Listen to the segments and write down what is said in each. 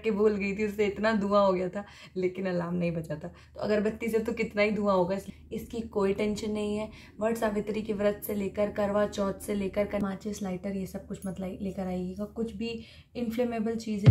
के भूल गई थी, उससे इतना धुआं हो गया था, लेकिन अलार्म नहीं बजा था। तो अगरबत्ती से तो कितना ही धुआं होगा, इसकी कोई टेंशन नहीं है। वट सावित्री के व्रत से लेकर करवा चौथ से लेकर माचिस, लाइटर, ये सब कुछ मत लेकर आइएगा। कुछ भी इन्फ्लेमेबल चीज़ें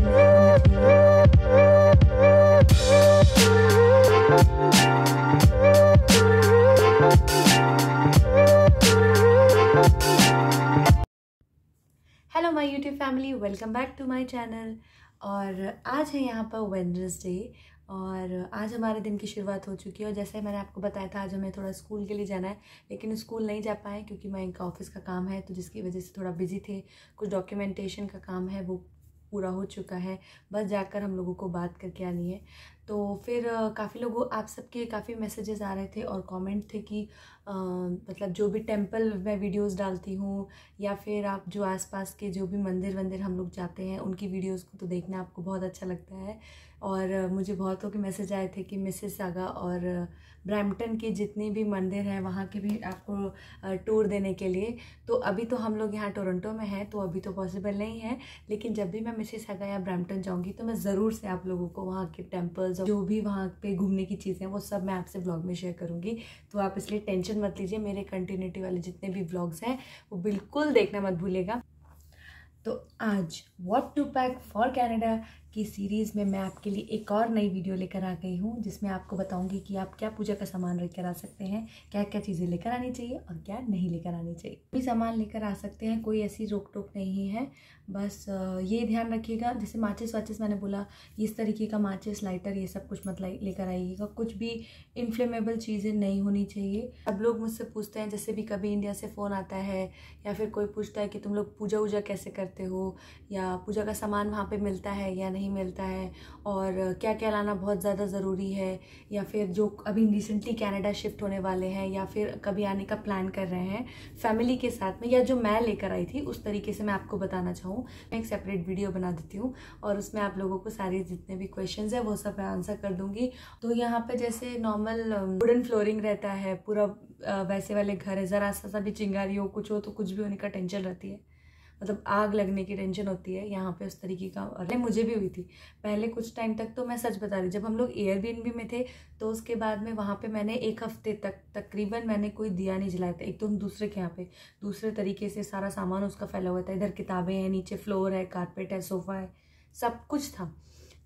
hello my YouTube family, welcome back to my channel. और आज है यहाँ पर वेडनेसडे और आज हमारे दिन की शुरुआत हो चुकी है। और जैसे मैंने आपको बताया था आज हमें थोड़ा स्कूल के लिए जाना है, लेकिन स्कूल नहीं जा पाए क्योंकि मैं इनका ऑफिस का काम है, तो जिसकी वजह से थोड़ा बिजी थे। कुछ डॉक्यूमेंटेशन का काम है, वो पूरा हो चुका है, बस जाकर हम लोगों को बात करके आनी है। तो फिर काफ़ी लोगों आप सबके काफ़ी मैसेजेस आ रहे थे और कमेंट थे कि मतलब जो भी टेंपल मैं वीडियोस डालती हूँ या फिर आप जो आसपास के जो भी मंदिर वंदिर हम लोग जाते हैं उनकी वीडियोस को तो देखना आपको बहुत अच्छा लगता है। और मुझे बहुतों के मैसेज आए थे कि मिसिसागा और ब्रैम्पटन के जितने भी मंदिर हैं वहाँ के भी आपको टूर देने के लिए। तो अभी तो हम लोग यहाँ टोरंटो में हैं, तो अभी तो पॉसिबल नहीं है, लेकिन जब भी मैं मिसिसागा या ब्रैम्पटन जाऊँगी तो मैं ज़रूर से आप लोगों को वहाँ के टेम्पल्स, जो भी वहाँ पे घूमने की चीज़ें हैं, वो सब मैं आपसे ब्लॉग में शेयर करूँगी। तो आप इसलिए टेंशन मत लीजिए, मेरे कंटिन्यूटी वाले जितने भी ब्लॉग्स हैं वो बिल्कुल देखना मत भूलिएगा। तो आज what to pack for Canada की सीरीज़ में मैं आपके लिए एक और नई वीडियो लेकर आ गई हूँ, जिसमें आपको बताऊंगी कि आप क्या पूजा का सामान लेकर आ सकते हैं, क्या क्या चीज़ें लेकर आनी चाहिए और क्या नहीं लेकर आनी चाहिए। भी सामान लेकर आ सकते हैं, कोई ऐसी रोक टोक नहीं है। बस ये ध्यान रखिएगा, जैसे माचिस वाचिस मैंने बोला, इस तरीके का माचिस, लाइटर, ये सब कुछ मत लेकर आइएगा। कुछ भी इन्फ्लेमेबल चीज़ें नहीं होनी चाहिए। अब लोग मुझसे पूछते हैं, जैसे भी कभी इंडिया से फ़ोन आता है या फिर कोई पूछता है कि तुम लोग पूजा वूजा कैसे करते हो, या पूजा का सामान वहाँ पे मिलता है या नहीं मिलता है, और क्या क्या लाना बहुत ज़्यादा ज़रूरी है, या फिर जो अभी रिसेंटली कनाडा शिफ्ट होने वाले हैं या फिर कभी आने का प्लान कर रहे हैं फैमिली के साथ में, या जो मैं लेकर आई थी उस तरीके से मैं आपको बताना चाहूँ। मैं एक सेपरेट वीडियो बना देती हूँ और उसमें आप लोगों को सारे जितने भी क्वेश्चंस है वो सब मैं आंसर कर दूंगी। तो यहाँ पे जैसे नॉर्मल वुडन फ्लोरिंग रहता है, पूरा वैसे वाले घर है, ज़रा सा भी चिंगारी हो, कुछ हो तो कुछ भी होने का टेंशन रहती है, मतलब आग लगने की टेंशन होती है यहाँ पे उस तरीके का। अरे मुझे भी हुई थी पहले कुछ टाइम तक। तो मैं सच बता रही, जब हम लोग एयरबीएनबी में थे तो उसके बाद में वहाँ पे मैंने एक हफ्ते तक तकरीबन मैंने कोई दिया नहीं जलाया था। एक तो हम दूसरे के यहाँ पे दूसरे तरीके से सारा सामान उसका फैला हुआ था, इधर किताबें हैं, नीचे फ्लोर है, कारपेट है, सोफ़ा है, सब कुछ था।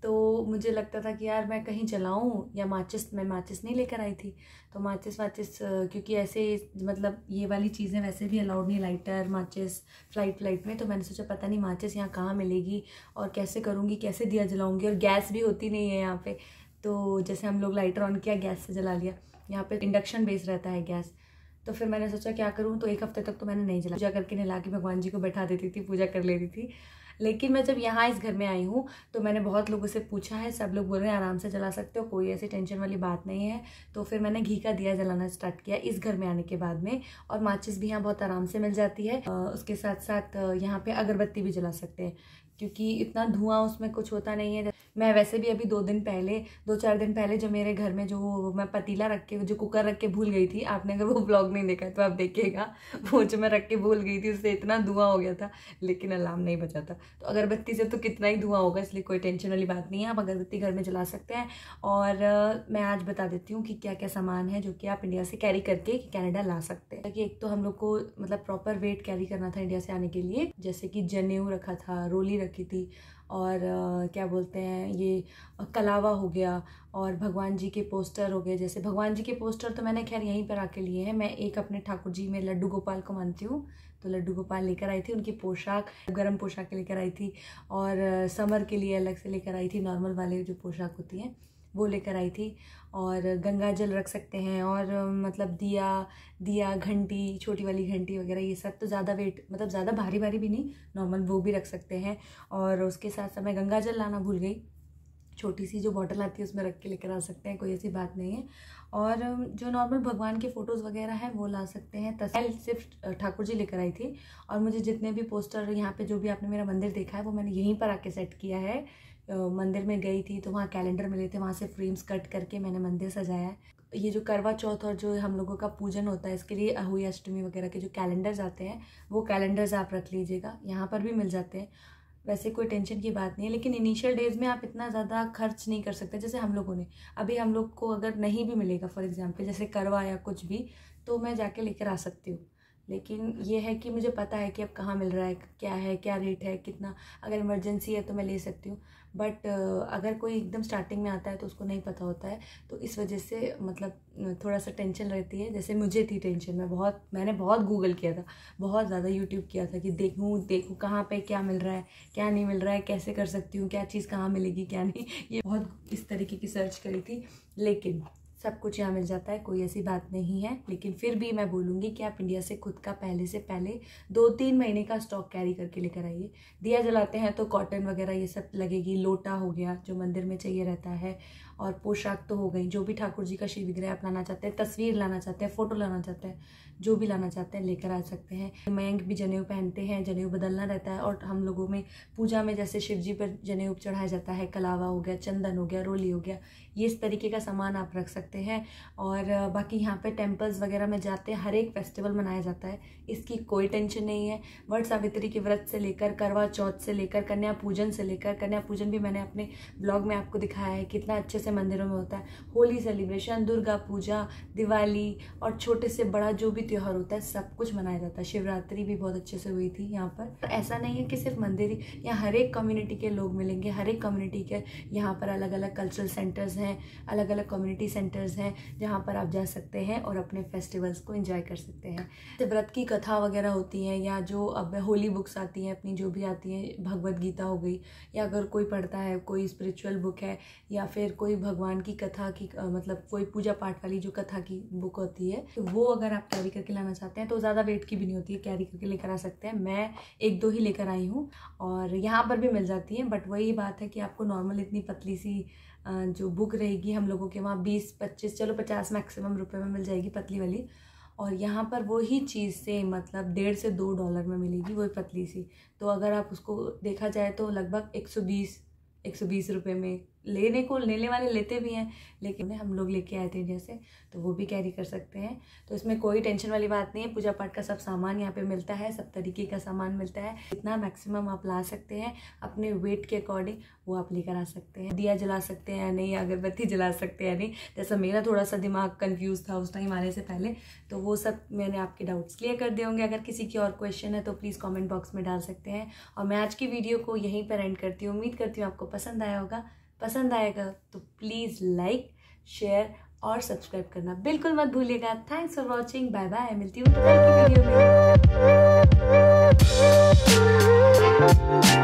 तो मुझे लगता था कि यार मैं कहीं जलाऊं या माचिस, मैं माचिस नहीं लेकर आई थी। तो माचिस वाचिस क्योंकि ऐसे मतलब ये वाली चीज़ें वैसे भी अलाउड नहीं, लाइटर माचिस फ्लाइट में। तो मैंने सोचा पता नहीं माचिस यहाँ कहाँ मिलेगी और कैसे करूँगी, कैसे दिया जलाऊँगी, और गैस भी होती नहीं है यहाँ पे। तो जैसे हम लोग लाइटर ऑन किया, गैस से जला लिया। यहाँ पे इंडक्शन बेस रहता है गैस। तो फिर मैंने सोचा क्या करूँ, तो एक हफ्ते तक तो मैंने नहीं जला, पूजा करके नहला के भगवान जी को बैठा देती थी, पूजा कर लेती थी। लेकिन मैं जब यहाँ इस घर में आई हूँ तो मैंने बहुत लोगों से पूछा है, सब लोग बोल रहे हैं आराम से जला सकते हो, कोई ऐसी टेंशन वाली बात नहीं है। तो फिर मैंने घी का दिया जलाना स्टार्ट किया इस घर में आने के बाद में। और माचिस भी यहाँ बहुत आराम से मिल जाती है। उसके साथ साथ यहाँ पे अगरबत्ती भी जला सकते हैं क्योंकि इतना धुआं उसमें कुछ होता नहीं है। मैं वैसे भी अभी 2-4 दिन पहले जो मेरे घर में जो मैं पतीला रख के, जो कुकर रख के भूल गई थी, आपने अगर वो ब्लॉग नहीं देखा तो आप देखिएगा, वो जो मैं रख के भूल गई थी उससे इतना धुआं हो गया था, लेकिन अलार्म नहीं बजा था। तो अगरबत्ती से तो कितना ही धुआं होगा, इसलिए कोई टेंशन वाली बात नहीं है, आप अगरबत्ती घर में जला सकते हैं। और मैं आज बता देती हूँ कि क्या क्या सामान है जो कि आप इंडिया से कैरी करके कनाडा ला सकते हैं। कि एक तो हम लोग को मतलब प्रॉपर वेट कैरी करना था इंडिया से आने के लिए, जैसे कि जनेऊ रखा था, रोली रखी थी, और क्या बोलते हैं ये कलावा हो गया, और भगवान जी के पोस्टर हो गए। जैसे भगवान जी के पोस्टर तो मैंने खैर यहीं पर आके लिए हैं। मैं एक अपने ठाकुर जी में लड्डू गोपाल को मानती हूँ, तो लड्डू गोपाल लेकर आई थी, उनकी पोशाक, गर्म पोशाक लेकर आई थी, और समर के लिए अलग से लेकर आई थी, नॉर्मल वाले जो पोशाक होती हैं वो लेकर आई थी। और गंगा जल रख सकते हैं, और मतलब दिया घंटी, छोटी वाली घंटी वगैरह, ये सब तो ज़्यादा वेट मतलब ज़्यादा भारी भारी भी नहीं, नॉर्मल वो भी रख सकते हैं। और उसके साथ साथ मैं गंगा जल लाना भूल गई, छोटी सी जो बॉटल आती है उसमें रख के लेकर आ सकते हैं, कोई ऐसी बात नहीं है। और जो नॉर्मल भगवान के फ़ोटोज़ वगैरह हैं वो ला सकते हैं। तस्वीर सिर्फ ठाकुर जी लेकर आई थी, और मुझे जितने भी पोस्टर यहाँ पे जो भी आपने मेरा मंदिर देखा है वो मैंने यहीं पर आके सेट किया है। मंदिर में गई थी तो वहाँ कैलेंडर मिले थे, वहाँ से फ्रेम्स कट करके मैंने मंदिर सजाया है। ये जो करवा चौथ और जो हम लोगों का पूजन होता है, इसके लिए अहोई अष्टमी वगैरह के जो कैलेंडर्स आते हैं वो कैलेंडर्स आप रख लीजिएगा, यहाँ पर भी मिल जाते हैं। वैसे कोई टेंशन की बात नहीं है, लेकिन इनिशियल डेज में आप इतना ज़्यादा खर्च नहीं कर सकते। जैसे हम लोगों ने अभी, हम लोग को अगर नहीं भी मिलेगा फॉर एग्जांपल जैसे करवा या कुछ भी, तो मैं जाके लेकर आ सकती हूँ। लेकिन ये है कि मुझे पता है कि अब कहाँ मिल रहा है, क्या रेट है, कितना, अगर इमरजेंसी है तो मैं ले सकती हूँ। बट अगर कोई एकदम स्टार्टिंग में आता है तो उसको नहीं पता होता है, तो इस वजह से मतलब थोड़ा सा टेंशन रहती है। जैसे मुझे थी टेंशन, मैंने बहुत गूगल किया था, बहुत ज़्यादा यूट्यूब किया था कि देखूँ कहाँ पे क्या मिल रहा है, क्या नहीं मिल रहा है, कैसे कर सकती हूँ, क्या चीज़ कहाँ मिलेगी क्या नहीं, ये बहुत इस तरीके की सर्च करी थी। लेकिन सब कुछ यहाँ मिल जाता है, कोई ऐसी बात नहीं है। लेकिन फिर भी मैं बोलूँगी कि आप इंडिया से खुद का पहले से पहले 2-3 महीने का स्टॉक कैरी करके लेकर आइए। दिया जलाते हैं तो कॉटन वगैरह ये सब लगेगी, लोटा हो गया जो मंदिर में चाहिए रहता है, और पोशाक तो हो गई, जो भी ठाकुर जी का श्री विग्रह आप लाना चाहते हैं, तस्वीर लाना चाहते हैं, फ़ोटो लाना चाहते हैं, जो भी लाना चाहते हैं लेकर आ सकते हैं। मयंक भी जनेऊ पहनते हैं, जनेऊ बदलना रहता है। और हम लोगों में पूजा में जैसे शिव जी पर जनेऊ चढ़ाया जाता है, कलावा हो गया, चंदन हो गया, रोली हो गया, ये इस तरीके का सामान आप रख सकते हैं। और बाकी यहाँ पे टेम्पल्स वगैरह में जाते हैं, हर एक फेस्टिवल मनाया जाता है, इसकी कोई टेंशन नहीं है। वट सावित्री के व्रत से लेकर, करवा चौथ से लेकर, कन्या पूजन से लेकर, कन्या पूजन भी मैंने अपने ब्लॉग में आपको दिखाया है कितना अच्छे से मंदिरों में होता है। होली सेलिब्रेशन, दुर्गा पूजा, दिवाली और छोटे से बड़ा जो भी त्यौहार होता है सब कुछ मनाया जाता है। शिवरात्रि भी बहुत अच्छे से हुई थी यहाँ पर। ऐसा नहीं है कि सिर्फ मंदिर ही, यहाँ हर एक कम्युनिटी के लोग मिलेंगे, हर एक कम्युनिटी के यहाँ पर अलग अलग कल्चरल सेंटर्स हैं, अलग अलग कम्युनिटी सेंटर्स हैं जहाँ पर आप जा सकते हैं और अपने फेस्टिवल्स को एंजॉय कर सकते हैं। तो व्रत की कथा वगैरह होती हैं, या जो अब होली बुक्स आती हैं अपनी, जो भी आती हैं, भगवद गीता हो गई, या अगर कोई पढ़ता है कोई स्पिरिचुअल बुक है, या फिर कोई भगवान की कथा की मतलब कोई पूजा पाठ वाली जो कथा की बुक होती है, तो वो अगर आप कैरी करके लाना चाहते हैं तो ज़्यादा वेट की भी नहीं होती है, कैरी करके लेकर आ सकते हैं। मैं 1-2 ही लेकर आई हूँ और यहाँ पर भी मिल जाती है। बट वही बात है कि आपको नॉर्मल इतनी पतली सी जो बुक रहेगी हम लोगों के वहाँ 20-25 चलो 50 मैक्सिमम रुपए में मिल जाएगी पतली वाली, और यहाँ पर वही चीज़ से मतलब $1.5 से $2 में मिलेगी वही पतली सी। तो अगर आप उसको देखा जाए तो लगभग 120 रुपये में लेने वाले लेते भी हैं, लेकिन हम लोग लेके आए थे इंडिया से, तो वो भी कैरी कर सकते हैं। तो इसमें कोई टेंशन वाली बात नहीं है। पूजा पाठ का सब सामान यहाँ पे मिलता है, सब तरीके का सामान मिलता है। इतना मैक्सिमम आप ला सकते हैं अपने वेट के अकॉर्डिंग, वो आप लेकर आ सकते हैं। दिया जला सकते हैं या नहीं, अगरबत्ती जला सकते हैं या नहीं, जैसा मेरा थोड़ा सा दिमाग कन्फ्यूज था उस टाइम आने से पहले, तो वो सब मैंने आपके डाउट्स क्लियर कर दिए होंगे। अगर किसी की और क्वेश्चन है तो प्लीज़ कॉमेंट बॉक्स में डाल सकते हैं। और मैं आज की वीडियो को यहीं पर एंड करती हूँ। उम्मीद करती हूँ आपको पसंद आया होगा। पसंद आएगा तो प्लीज़ लाइक, शेयर और सब्सक्राइब करना बिल्कुल मत भूलिएगा। Thanks for watching, bye bye. मिलती हूँ कल की वीडियो में।